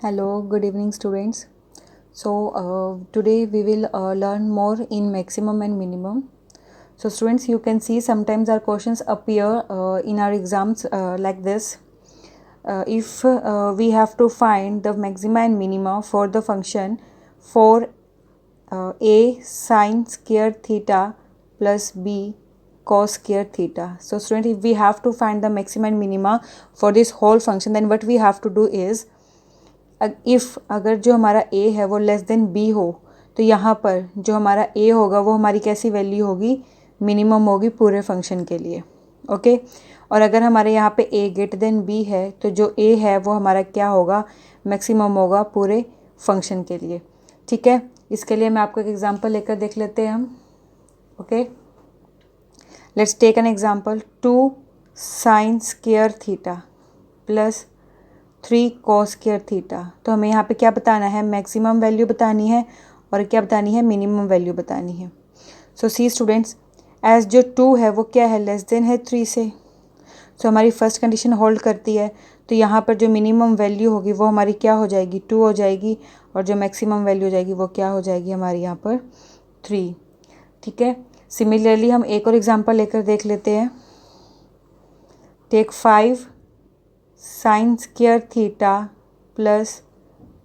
Hello, good evening students. Today we will learn more in maximum and minimum. So students, you can see sometimes our questions appear in our exams like this. If we have to find the maxima and minima for the function for a sine square theta plus b cos square theta. So student, if we have to find the maxima and minima for this whole function, then what we have to do is if अगर जो हमारा a है वो less than b हो तो यहाँ पर जो हमारा a होगा वो हमारी कैसी वैल्यू होगी, मिनिमम होगी पूरे फंक्शन के लिए। ओके, और अगर हमारे यहाँ पे a ग्रेटर देन b है तो जो a है वो हमारा क्या होगा, मैक्सिमम होगा पूरे फंक्शन के लिए। ठीक है, इसके लिए मैं आपको एक एग्जांपल लेकर देख लेते हैं हम। Okay, let's take an example 2 sine square theta plus 3 cos square theta. तो हमें यहाँ पे क्या बताना है, मैक्सिमम वैल्यू बतानी है और क्या बतानी है, मिनिमम वैल्यू बतानी है। सो सी स्टूडेंट्स, एज जो 2 है वो क्या है, लेस देन है 3 से। सो हमारी फर्स्ट कंडीशन होल्ड करती है, तो यहाँ पर जो मिनिमम वैल्यू होगी वो हमारी क्या हो जाएगी, 2 हो जाएगी, और जो मैक्सिमम वैल्यू हो जाएगी वो क्या हो जाएगी हमारी यहाँ पर 3। ठीक है, सिमिलरली हम एक और एग्जाम्पल लेकर देख लेते हैं। Take 5 sine square theta plus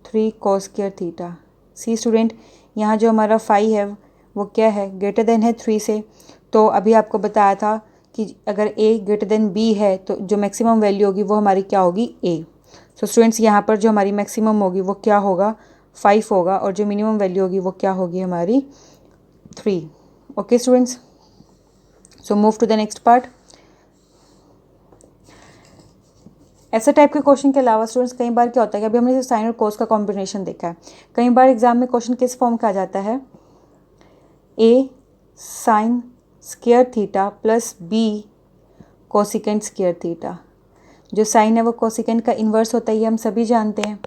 3 cos square theta. See student, यहाँ जो हमारा 5 है वो क्या है, ग्रेटर देन है 3 से। तो अभी आपको बताया था कि अगर a ग्रेटर देन b है तो जो मैक्सिमम वैल्यू होगी वो हमारी क्या होगी, a। सो स्टूडेंट्स, यहाँ पर जो हमारी मैक्सिमम होगी वो क्या होगा, 5 होगा, और जो मिनिमम वैल्यू होगी वो क्या होगी हमारी 3। Okay students, so move to the next part. ऐसे टाइप के क्वेश्चन के अलावा स्टूडेंट्स कई बार क्या होता है कि अभी हमने साइन और कोस का कॉम्बिनेशन देखा है। कई बार एग्जाम में क्वेश्चन किस फॉर्म का आ जाता है, a sine square theta plus b cosecant square theta. जो साइन है वो कोसिकेंट का इन्वर्स होता है, ये हम सभी जानते हैं।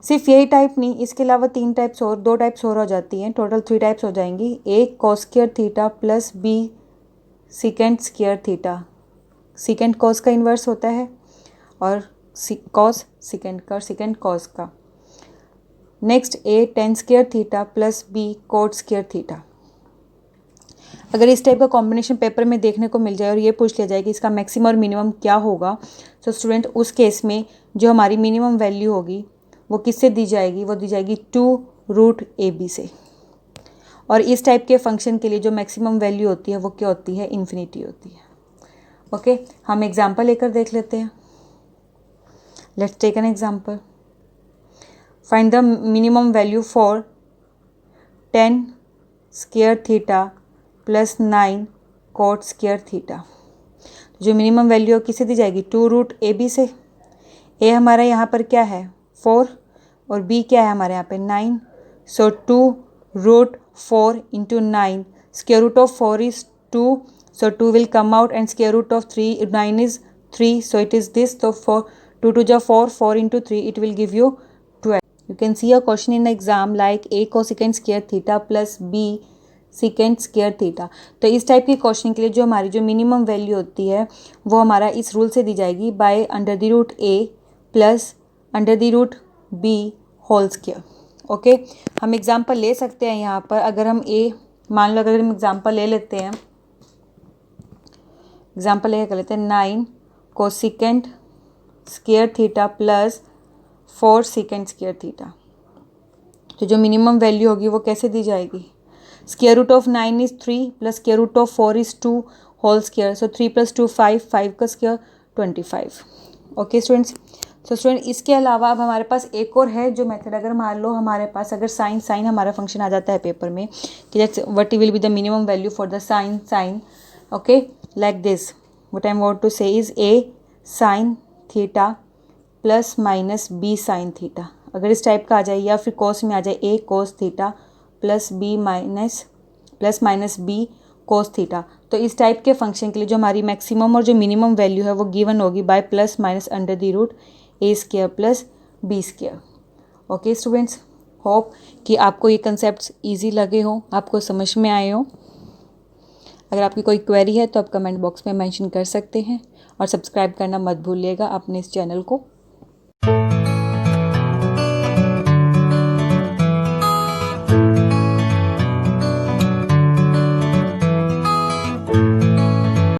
सिर्फ यही टाइप नहीं, इसके अलावा 3 टाइप्स और, 2 टाइप्स और हो जाती हैं, टोटल 3 टाइप्स हो जाएंगी। A cos square theta plus b secant square theta. Secant cos का इन्वर्स होता है और कॉस सिकेंड का और सिकेंड कॉस का। Next a tan square theta plus b cot square theta. अगर इस टाइप का कॉम्बिनेशन पेपर में देखने को मिल जाए और ये पूछ लिया जाए कि इसका मैक्सिमम और मिनिमम क्या होगा, तो स्टूडेंट उस केस में जो हमारी मिनिमम वैल्यू होगी वो किससे दी जाएगी, वो दी जाएगी 2√ab से। और इस टाइप के फंक्शन के लिए जो मैक्सिमम वैल्यू होती है वो क्या होती है, इन्फिनिटी होती है। ओके, हम एग्जाम्पल लेकर देख लेते हैं। Let's take an example. Find the minimum value for 10 square theta plus 9 cot square theta. जो मिनिमम वैल्यू किसे दी जाएगी, 2√ab से। a हमारा यहाँ पर क्या है 4 और b क्या है हमारे यहाँ पे 9। सो 2√4 into 9, square root of 4 is 2, so 2 will come out, and square root of 9 is 3, so it is this। So 2 to the 4, 4 into 3, it will give you 12. You can see a question in the exam like a cosecant square theta plus b secant square theta। तो इस type के question के लिए जो हमारी जो minimum value होती है वो हमारा इस रूल से दी जाएगी, by under the root a plus under the root b whole square. Okay, हम एग्जाम्पल ले सकते हैं यहाँ पर। अगर हम a मान लो, अगर हम एग्जाम्पल ले लेते हैं, एग्जाम्पल ले कर लेते हैं 9 cosecant square theta plus 4 secant square theta. तो जो मिनिमम वैल्यू होगी वो कैसे दी जाएगी, square root of 9 is 3 plus square root of 4 is 2 whole square. So 3 + 2 5, 5 का square 25। Okay students, so student इसके अलावा अब हमारे पास एक और है जो मेथड। अगर मान लो हमारे पास अगर साइन हमारा फंक्शन आ जाता है पेपर में कि that's what will be the minimum value for the sine. Okay, like this, what I want to say is a sine theta plus minus b sine theta. अगर इस टाइप का आ जाए, या फिर कोस में आ जाए a cos theta plus minus b cos theta. तो इस टाइप के फंक्शन के लिए जो हमारी मैक्सिमम और जो मिनिमम वैल्यू है वो गिवन होगी by plus minus under the root A square plus B square. Okay students, hope कि आपको ये कंसेप्ट ईजी लगे हों, आपको समझ में आए हों। अगर आपकी कोई क्वेरी है तो आप कमेंट बॉक्स में मेंशन कर सकते हैं, और सब्सक्राइब करना मत भूलिएगा अपने इस चैनल को।